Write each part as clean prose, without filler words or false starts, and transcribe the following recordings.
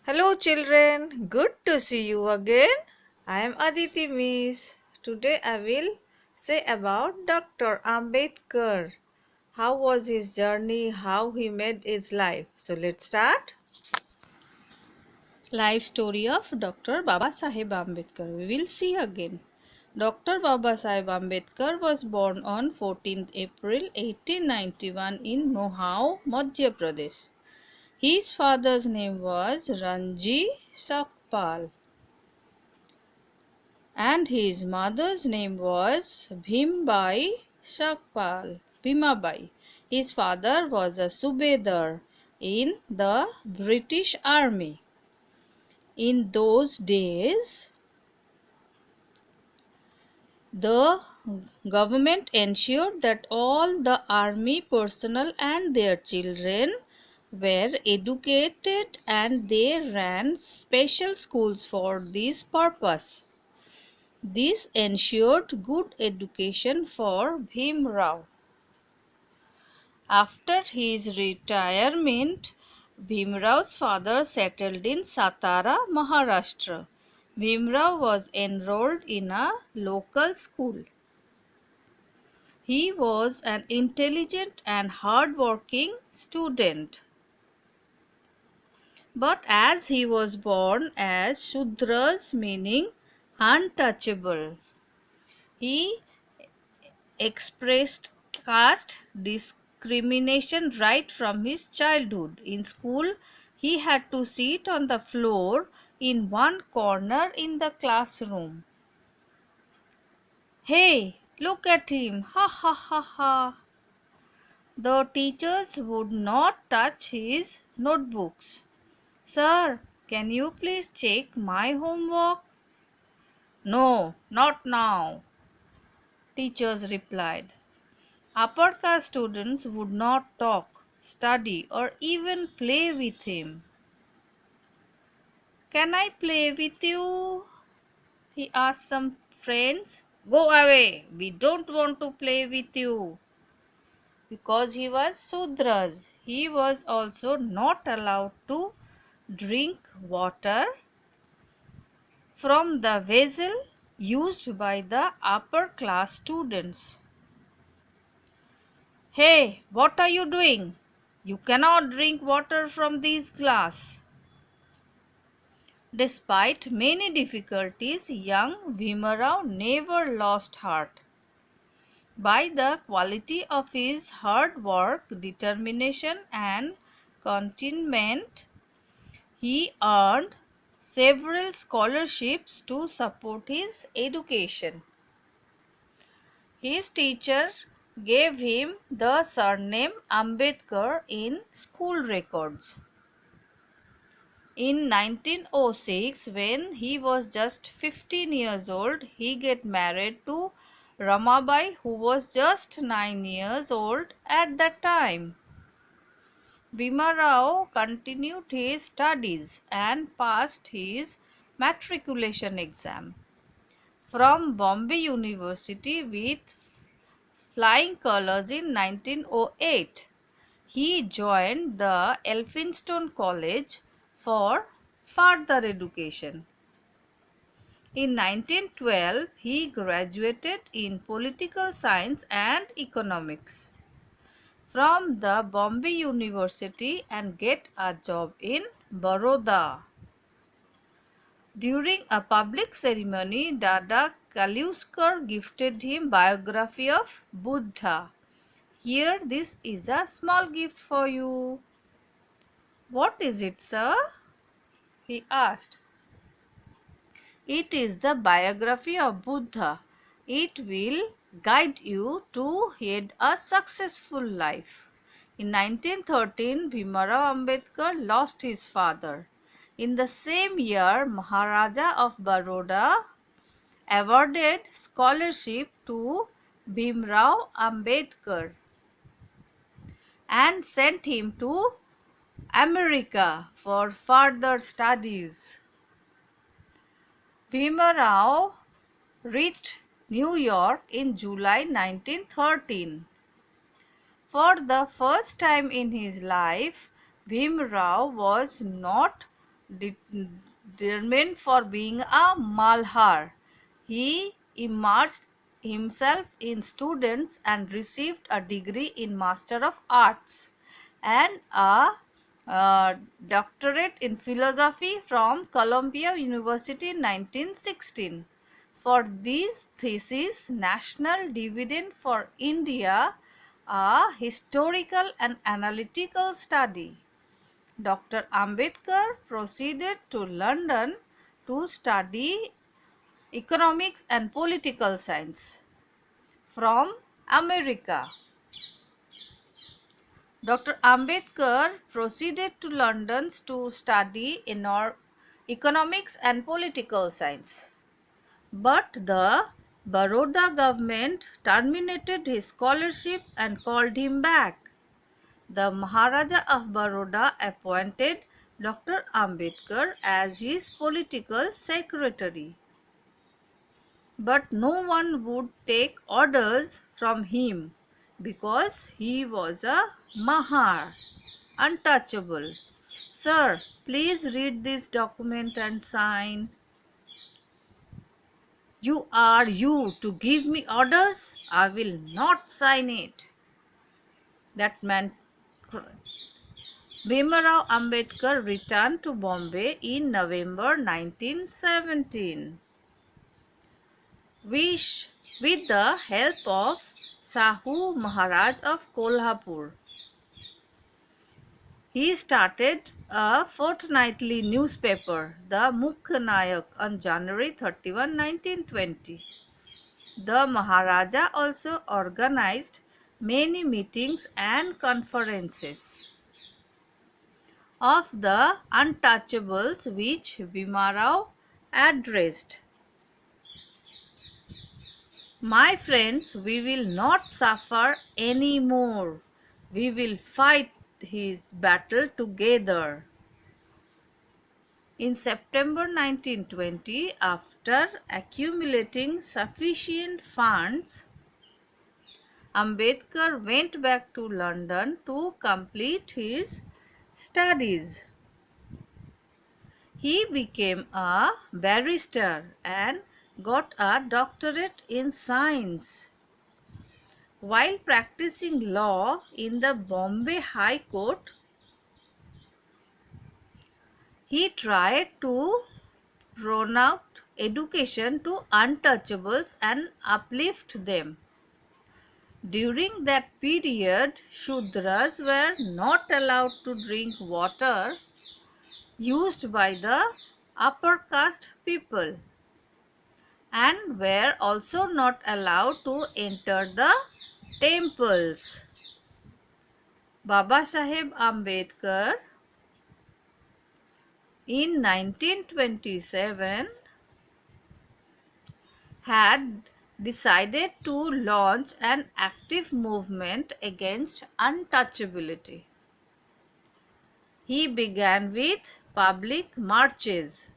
Hello children, good to see you again. I am Aditi Miss. Today I will say about Dr. Ambedkar. How was his journey, how he made his life. So let's start. Life story of Dr. Baba Saheb Ambedkar. We will see again. Dr. Baba Saheb Ambedkar was born on 14th April 1891 in Mohau, Madhya Pradesh. His father's name was Ranji Sakpal and his mother's name was Bhimbai Sakpal, Bhimabai. His father was a subedar in the British Army. In those days, the government ensured that all the army personnel and their children were educated, and they ran special schools for this purpose. This ensured good education for Bhim Rao. After his retirement, Bhimrao's father settled in Satara, Maharashtra. Bhimrao was enrolled in a local school. He was an intelligent and hard-working student. But as he was born as Shudras, meaning untouchable, he expressed caste discrimination right from his childhood. In school, he had to sit on the floor in one corner in the classroom. Hey, look at him! Ha ha ha ha! The teachers would not touch his notebooks. Sir, can you please check my homework? No, not now, teachers replied. Upper caste students would not talk, study, or even play with him. Can I play with you? He asked some friends. Go away, we don't want to play with you. Because he was Sudras, he was also not allowed to drink water from the vessel used by the upper class students. Hey, what are you doing? You cannot drink water from this glass. Despite many difficulties, young Bhimarao never lost heart. By the quality of his hard work, determination, and contentment, he earned several scholarships to support his education. His teacher gave him the surname Ambedkar in school records. In 1906, when he was just 15 years old, he got married to Ramabai, who was just 9 years old at that time. Bhima Rao continued his studies and passed his matriculation exam from Bombay University with flying colors in 1908. He joined the Elphinstone College for further education. In 1912, he graduated in political science and economics from the Bombay University and get a job in Baroda. During a public ceremony, Dada Kaluskar gifted him biography of Buddha. Here, this is a small gift for you. What is it, sir? He asked. It is the biography of Buddha. It will guide you to lead a successful life. In 1913, Bhimarao Ambedkar lost his father. In the same year, Maharaja of Baroda awarded scholarship to Bhimrao Ambedkar and sent him to America for further studies. Bhima Rao reached New York in July 1913. For the first time in his life, Bhim Rao was not determined for being a Malhar. He immersed himself in students and received a degree in Master of Arts and a doctorate in philosophy from Columbia University in 1916. For these theses, National Dividend for India, a historical and analytical study. Dr. Ambedkar proceeded to London to study economics and political science from America. Dr. Ambedkar proceeded to London to study economics and political science. But the Baroda government terminated his scholarship and called him back. The Maharaja of Baroda appointed Dr. Ambedkar as his political secretary. But no one would take orders from him because he was a Mahar, untouchable. Sir, please read this document and sign. You are you to give me orders? I will not sign it. That man Bhimarao Ambedkar returned to Bombay in November 1917. With the help of Sahu Maharaj of Kolhapur. He started a fortnightly newspaper, the Mukh Nayak, on January 31, 1920. The Maharaja also organized many meetings and conferences of the untouchables which Bhimarao addressed. My friends, we will not suffer any more. We will fight his battle together. In September 1920, after accumulating sufficient funds, Ambedkar went back to London to complete his studies. He became a barrister and got a doctorate in science. While practicing law in the Bombay High Court, he tried to promote education to untouchables and uplift them. During that period, Shudras were not allowed to drink water used by the upper caste people and were also not allowed to enter the temples. Baba Saheb Ambedkar in 1927 had decided to launch an active movement against untouchability. He began with public marches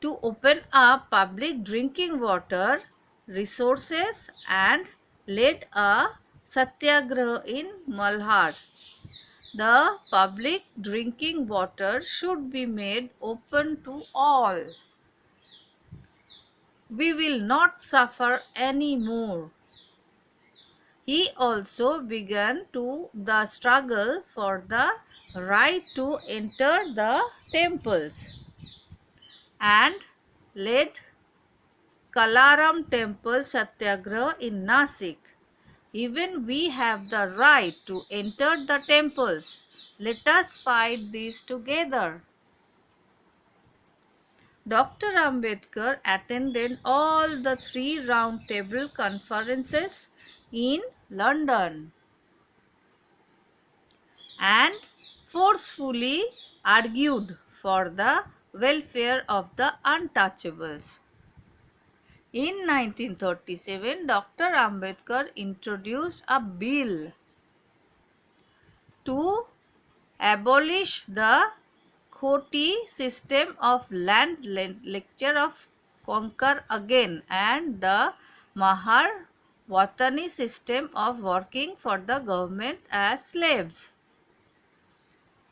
to open up public drinking water resources and led a satyagraha in Malhar. The public drinking water should be made open to all. We will not suffer any more. He also began the struggle for the right to enter the temples and led Kalaram Temple Satyagraha in Nasik. Even we have the right to enter the temples. Let us fight this together. Dr. Ambedkar attended all the 3 round table conferences in London and forcefully argued for the welfare of the untouchables. In 1937, Dr. Ambedkar introduced a bill to abolish the Khoti system of land lecture of conquer again and the Mahar Watani system of working for the government as slaves.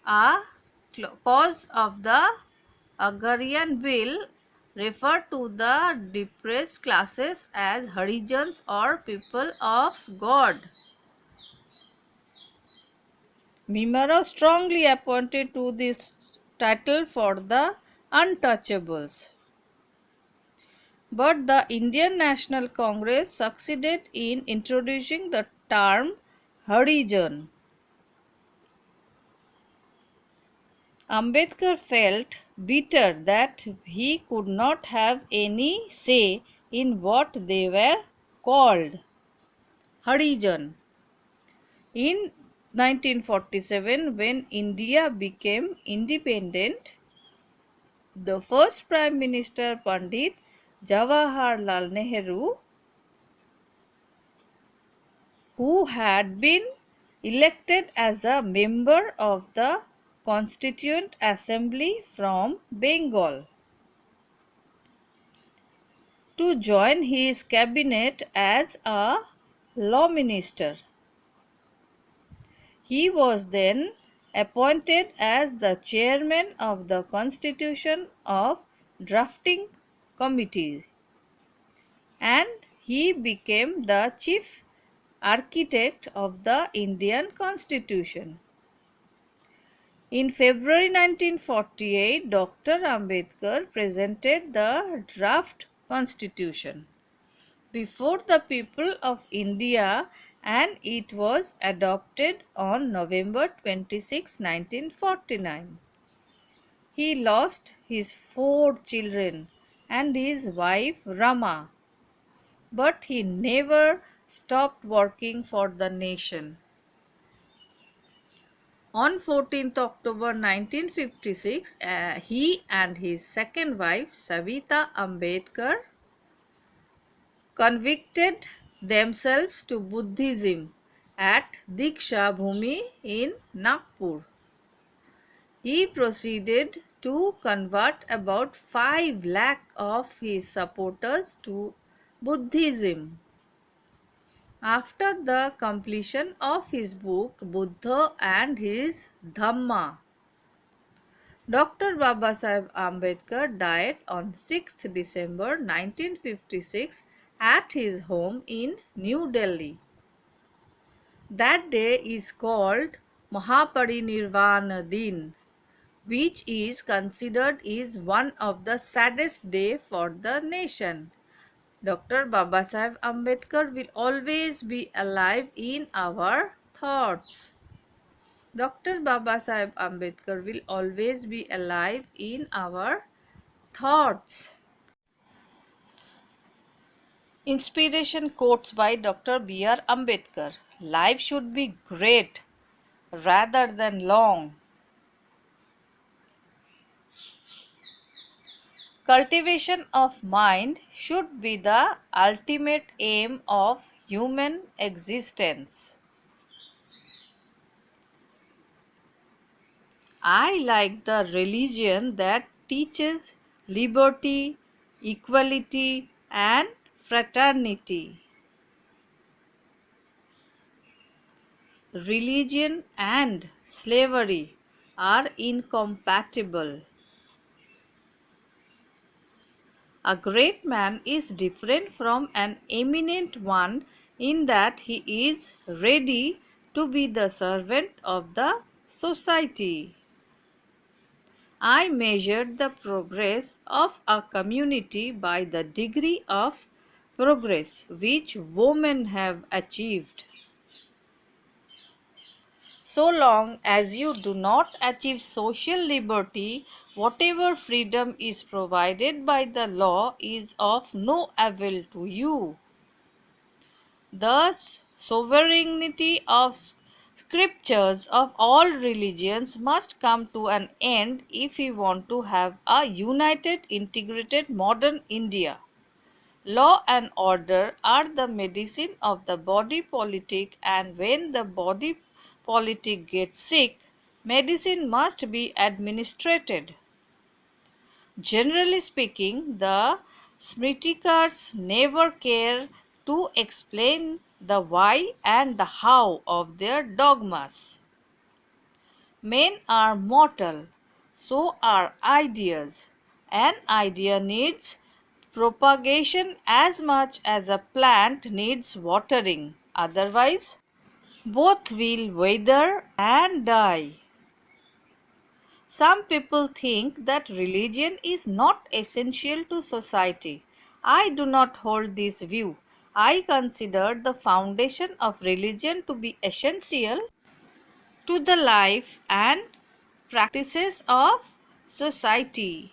A cause of the Agrarian Bill referred to the depressed classes as Harijans or people of God. Bhimrao strongly appointed to this title for the untouchables. But the Indian National Congress succeeded in introducing the term Harijan. Ambedkar felt bitter that he could not have any say in what they were called Harijan. In 1947, when India became independent, the first Prime Minister Pandit Jawaharlal Nehru, who had been elected as a member of the Constituent Assembly from Bengal, to join his cabinet as a law minister. He was then appointed as the chairman of the Constitution of Drafting Committee, and he became the chief architect of the Indian Constitution. In February 1948, Dr. Ambedkar presented the draft constitution before the people of India, and it was adopted on November 26, 1949. He lost his 4 children and his wife Rama, but he never stopped working for the nation. On 14th October 1956, he and his second wife Savita Ambedkar converted themselves to Buddhism at Diksha Bhumi in Nagpur. He proceeded to convert about 5 lakh of his supporters to Buddhism. After the completion of his book Buddha and his Dhamma, Dr. Babasaheb Ambedkar died on 6 December 1956 at his home in New Delhi. That day is called Mahaparinirvana Din, which is considered is one of the saddest day for the nation. Dr. Babasaheb Ambedkar will always be alive in our thoughts. Dr. Babasaheb Ambedkar will always be alive in our thoughts. Inspiration quotes by Dr. B.R. Ambedkar. Life should be great rather than long. Cultivation of mind should be the ultimate aim of human existence. I like the religion that teaches liberty, equality, and fraternity. Religion and slavery are incompatible. A great man is different from an eminent one in that he is ready to be the servant of the society. I measured the progress of a community by the degree of progress which women have achieved. So long as you do not achieve social liberty, whatever freedom is provided by the law is of no avail to you. Thus, sovereignty of scriptures of all religions must come to an end if we want to have a united, integrated modern India. Law and order are the medicine of the body politic, and when the body politic gets sick, medicine must be administered. Generally speaking, the Smritikars never care to explain the why and the how of their dogmas. Men are mortal. So are ideas. An idea needs propagation as much as a plant needs watering. Otherwise, both will wither and die. Some people think that religion is not essential to society. I do not hold this view. I consider the foundation of religion to be essential to the life and practices of society.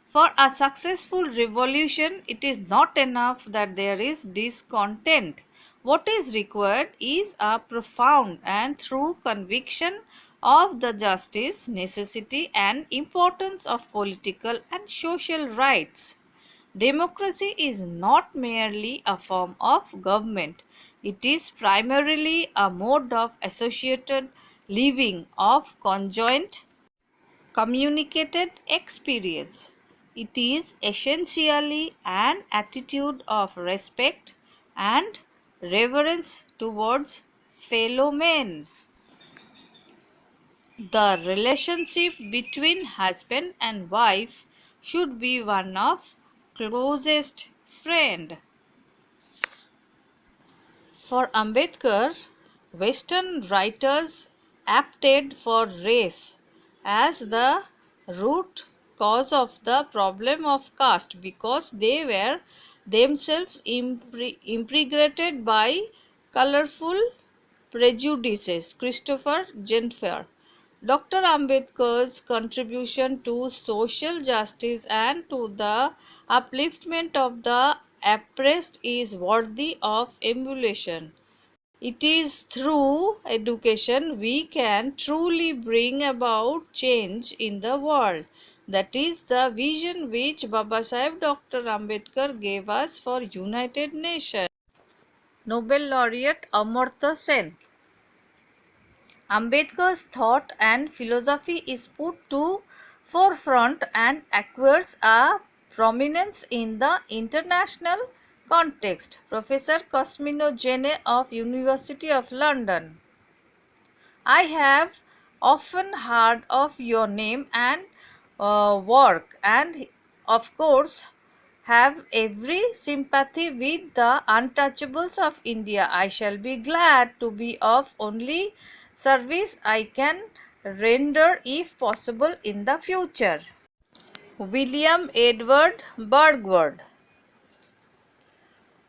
For a successful revolution, it is not enough that there is discontent. What is required is a profound and true conviction of the justice, necessity, and importance of political and social rights. Democracy is not merely a form of government, it is primarily a mode of associated living, of conjoint communicated experience. It is essentially an attitude of respect and reverence towards fellow men. The relationship between husband and wife should be one of closest friend. For Ambedkar, Western writers opted for race as the root cause of the problem of caste because they were themselves impregnated by colorful prejudices. Christopher Gentfer. Dr. Ambedkar's contribution to social justice and to the upliftment of the oppressed is worthy of emulation. It is through education we can truly bring about change in the world. That is the vision which Babasaheb Dr. Ambedkar gave us for United Nations. Nobel laureate Amartya Sen. Ambedkar's thought and philosophy is put to forefront and acquires a prominence in the international context. Professor Cosmino Jene of University of London. I have often heard of your name and work, and of course have every sympathy with the untouchables of India. I shall be glad to be of only service I can render if possible in the future. William Edward Burgward.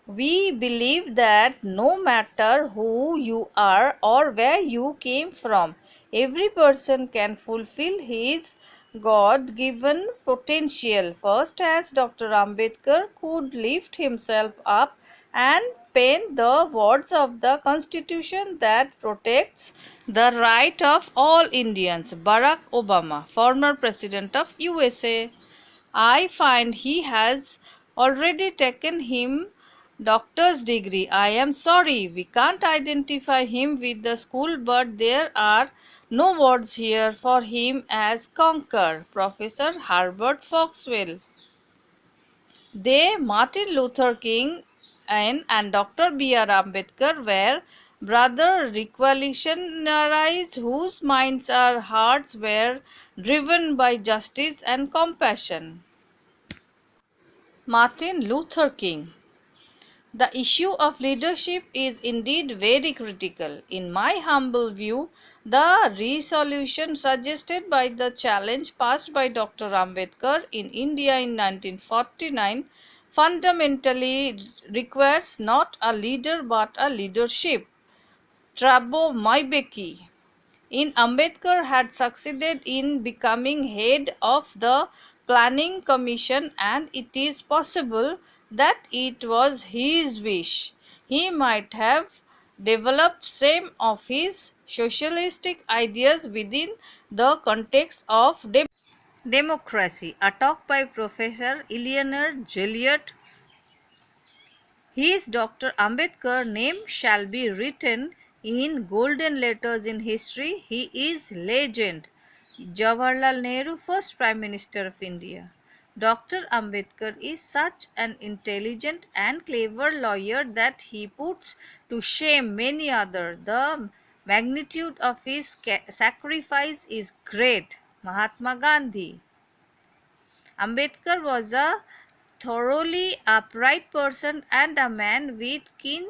We believe that no matter who you are or where you came from, every person can fulfill his God given potential. First, as Dr. Ambedkar could lift himself up and pen the words of the Constitution that protects the right of all Indians. Barack Obama, former President of USA. I find he has already taken him doctor's degree. I am sorry we can't identify him with the school, but there are no words here for him as conquer. Professor Herbert Foxwell. They, Martin Luther King and Dr. B.R. Ambedkar were brother revolutionaries whose minds and hearts were driven by justice and compassion. Martin Luther King. The issue of leadership is indeed very critical. In my humble view, the resolution suggested by the challenge passed by Dr. Ambedkar in India in 1949 fundamentally requires not a leader but a leadership. Thabo Mbeki in Ambedkar had succeeded in becoming head of the planning commission, and it is possible that it was his wish he might have developed some of his socialistic ideas within the context of democracy. A talk by Professor Eleanor Joliot. His Dr. Ambedkar name shall be written in golden letters in history. He is legend. Jawaharlal Nehru, first Prime Minister of India. Dr. Ambedkar is such an intelligent and clever lawyer that he puts to shame many other. The magnitude of his sacrifice is great. Mahatma Gandhi. Ambedkar was a thoroughly upright person and a man with keen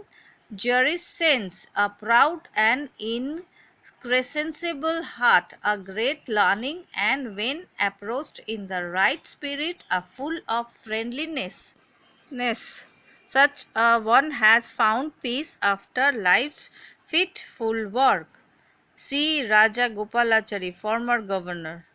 juris sense, a proud and increscensible heart, a great learning, and when approached in the right spirit, a full of friendliness. Such a one has found peace after life's fitful work. See Raja Gopalachari, former governor.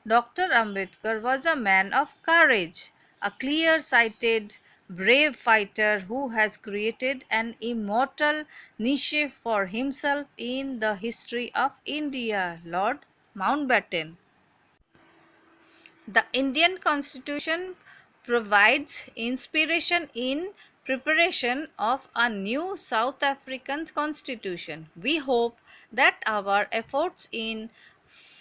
Dr. Ambedkar was a man of courage, a clear sighted, brave fighter who has created an immortal niche for himself in the history of India. Lord Mountbatten. The Indian Constitution provides inspiration in preparation of a new South African constitution. We hope that our efforts in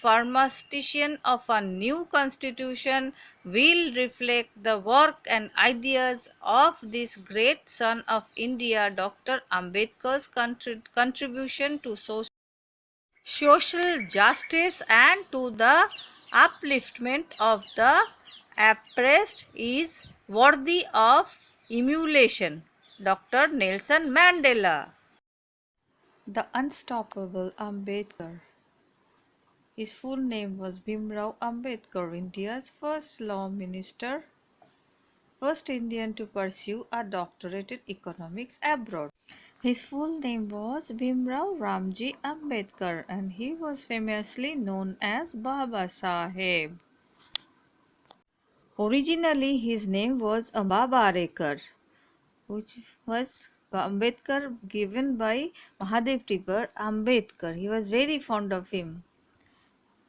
formation of a new constitution will reflect the work and ideas of this great son of India, Dr. Ambedkar's contribution to social justice and to the upliftment of the oppressed is worthy of emulation. Dr. Nelson Mandela. The unstoppable Ambedkar. His full name was Bhimrao Ambedkar, India's first law minister, first Indian to pursue a doctorate in economics abroad. His full name was Bhimrao Ramji Ambedkar and he was famously known as Baba Saheb. Originally his name was Ambabarekar, which was Ambedkar given by Mahadev Tipper Ambedkar. He was very fond of him.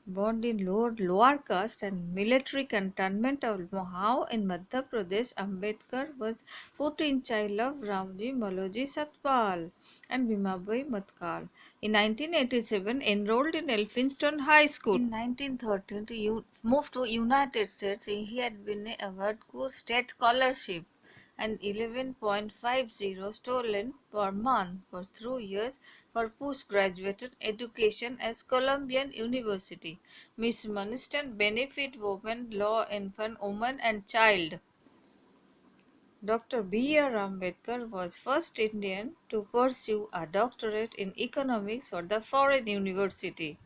Born in lower caste and military cantonment of Mohau in Madhya Pradesh, Ambedkar was 14th child of Ramji Maloji Satpal and Bhimabai Matkal. In 1987, enrolled in Elphinstone High School. In 1913, moved to United States. He had been awarded state scholarship and 11.50 stolen per month for 2 years for postgraduate education at Columbian University. Miss Maniston Benefit Women Law Infant Woman and Child. Dr. B.R. Ambedkar was first Indian to pursue a doctorate in economics for the foreign university.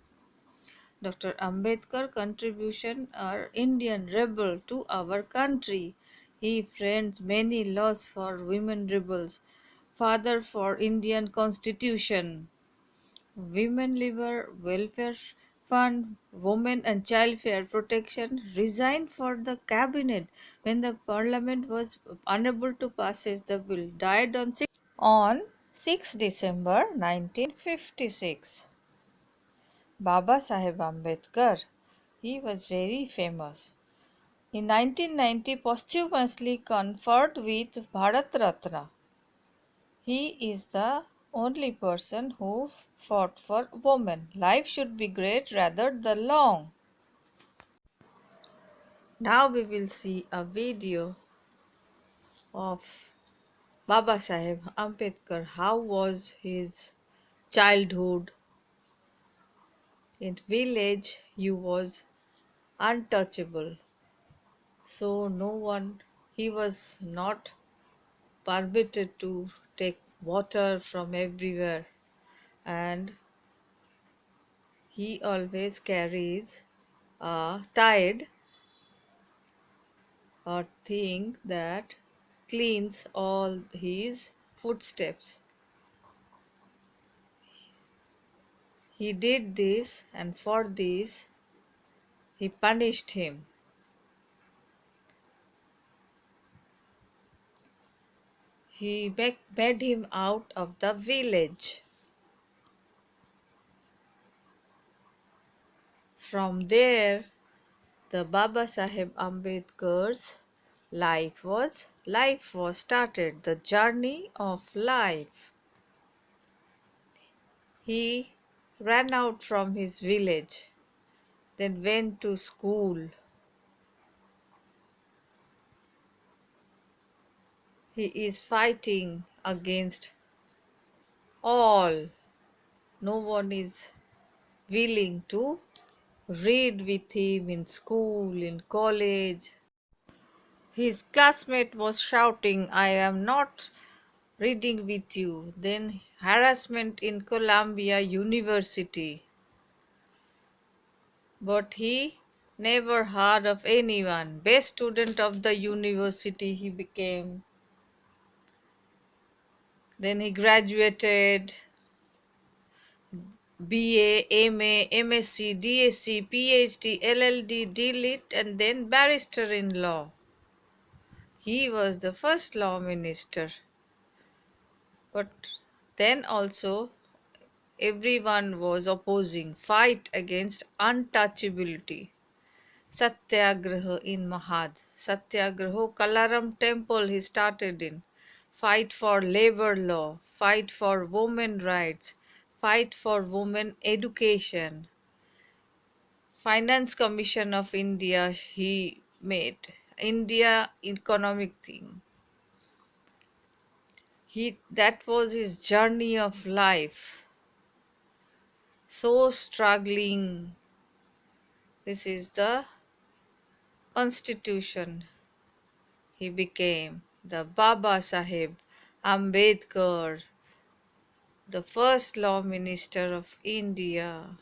Dr. Ambedkar contribution are Indian rebel to our country. He framed many laws for women rebels. Father for Indian Constitution. Women Labor Welfare Fund, Women and Child Fair Protection, resigned for the cabinet when the parliament was unable to pass the bill. Died on 6 December 1956. Baba Saheb Ambedkar. He was very famous. In 1990, posthumously conferred with Bharat Ratna. He is the only person who fought for women. Life should be great rather than long. Now we will see a video of Baba Saheb Ambedkar. How was his childhood? In village, he was untouchable. So no one, he was not permitted to take water from everywhere, and he always carries a tide or thing that cleans all his footsteps. He did this, and for this he punished him. He made him out of the village. From there, the Baba Saheb Ambedkar's life was started, the journey of life. He ran out from his village, then went to school. He is fighting against all, No one is willing to read with him in school, in college. His classmate was shouting, I am not reading with you. Then harassment in Columbia University. But he never heard of anyone. Best student of the university he became. Then he graduated BA, MA, MSc, DSc, PhD, LLD, DLit, and then barrister in law. He was the first law minister. But then also everyone was opposing, fight against untouchability. Satyagraha in Mahad. Satyagraha, Kalaram temple he started in. Fight for labor law, fight for women rights, fight for women education. Finance Commission of India he made. India economic thing. That was his journey of life. So struggling. This is the constitution he became. The Baba Sahib Ambedkar, the first law minister of India.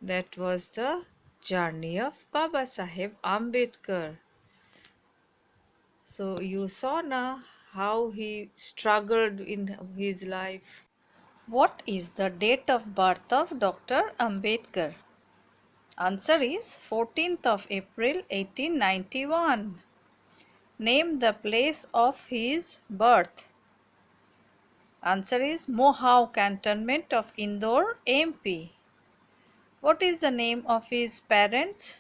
That was the journey of Baba Sahib Ambedkar. So you saw now how he struggled in his life. What is the date of birth of Dr. Ambedkar? Answer is 14th of April 1891. Name the place of his birth. Answer is Mohau cantonment of Indore, MP. What is the name of his parents?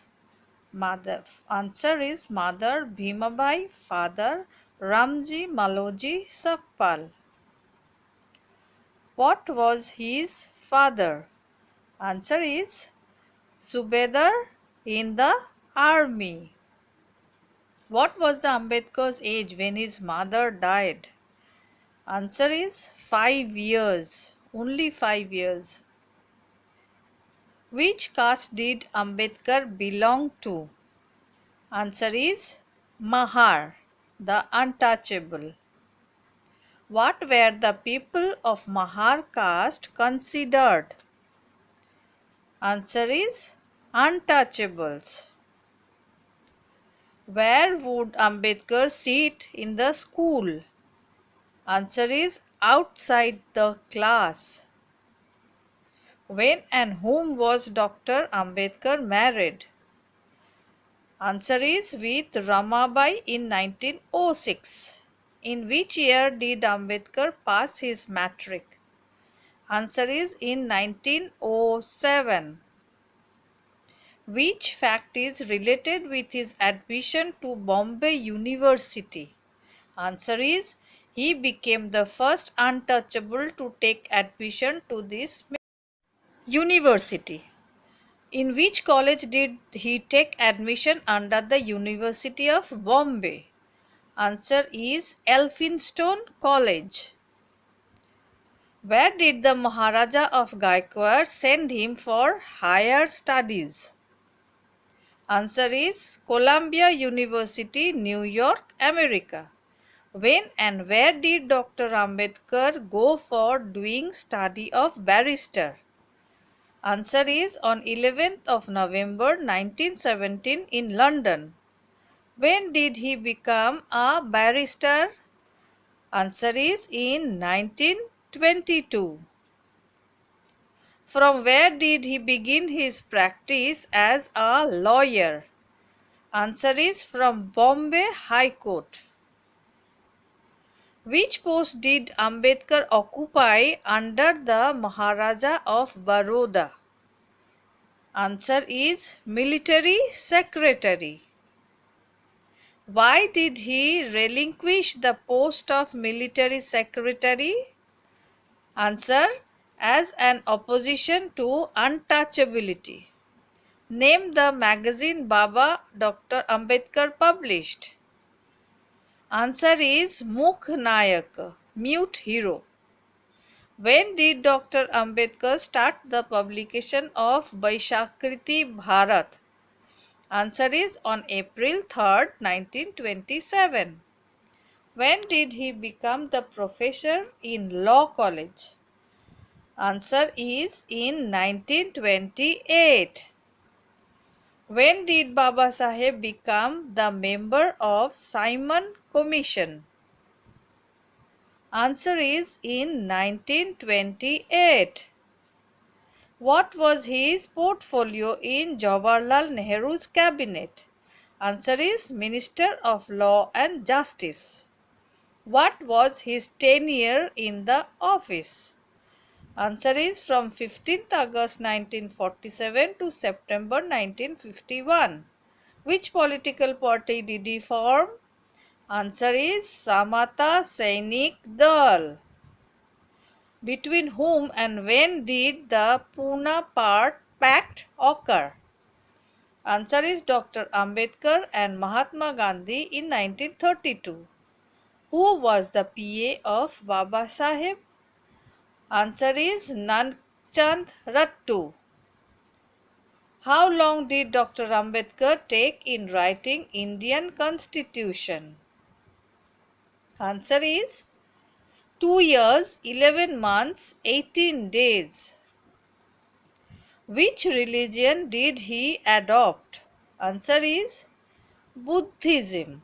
Mother. Answer is Mother Bhimabai, Father Ramji Maloji Sakpal. What was his father? Answer is Subedar in the army. What was the Ambedkar's age when his mother died? Answer is 5 years. Only 5 years. Which caste did Ambedkar belong to? Answer is Mahar, the untouchable. What were the people of Mahar caste considered? Answer is untouchables. Where would Ambedkar sit in the school? Answer is outside the class. When and whom was Dr. Ambedkar married? Answer is with Ramabai in 1906. In which year did Ambedkar pass his matric? Answer is in 1907. Which fact is related with his admission to Bombay University? Answer is he became the first untouchable to take admission to this university. In which college did he take admission under the University of Bombay? Answer is Elphinstone College. Where did the Maharaja of Gaikwad send him for higher studies? Answer is Columbia University, New York, America. When and where did Dr. Ambedkar go for doing study of barrister? Answer is on 11th of November 1917 in London. When did he become a barrister? Answer is in 1922. From where did he begin his practice as a lawyer? Answer is from Bombay High Court. Which post did Ambedkar occupy under the Maharaja of Baroda? Answer is military secretary. Why did he relinquish the post of military secretary? Answer, as an opposition to untouchability. Name the magazine Baba Dr. Ambedkar published. Answer is Mukh Nayak, mute hero. When did Dr. Ambedkar start the publication of Vaishakriti Bharat? Answer is on April 3rd, 1927. When did he become the professor in Law College? Answer is in 1928. When did Baba Saheb become the member of Simon Commission? Answer is in 1928. What was his portfolio in Jawaharlal Nehru's cabinet? Answer is Minister of Law and Justice. What was his tenure in the office? Answer is from 15th August 1947 to September 1951. Which political party did he form? Answer is Samata Sainik Dal. Between whom and when did the Pune Pact occur? Answer is Dr. Ambedkar and Mahatma Gandhi in 1932. Who was the PA of Baba Saheb? Answer is Nanchand Rattu. How long did Dr. Ambedkar take in writing Indian Constitution? Answer is 2 years, 11 months, 18 days. Which religion did he adopt? Answer is Buddhism.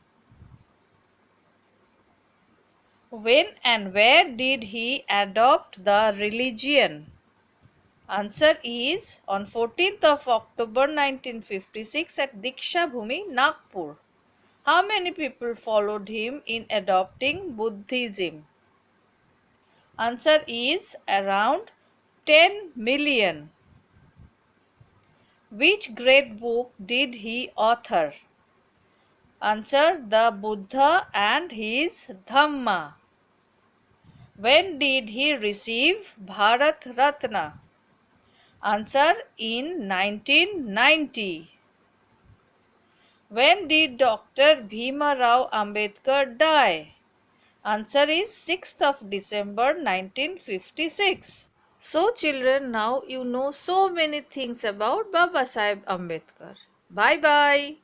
When and where did he adopt the religion? Answer is on 14th of October 1956 at Diksha Bhumi, Nagpur. How many people followed him in adopting Buddhism? Answer is around 10 million. Which great book did he author? Answer the Buddha and his Dhamma. When did he receive Bharat Ratna? Answer in 1990. When did Dr. Bhima Rao Ambedkar die? Answer is 6th of December 1956. So children, now you know so many things about Baba Sahib Ambedkar. Bye bye.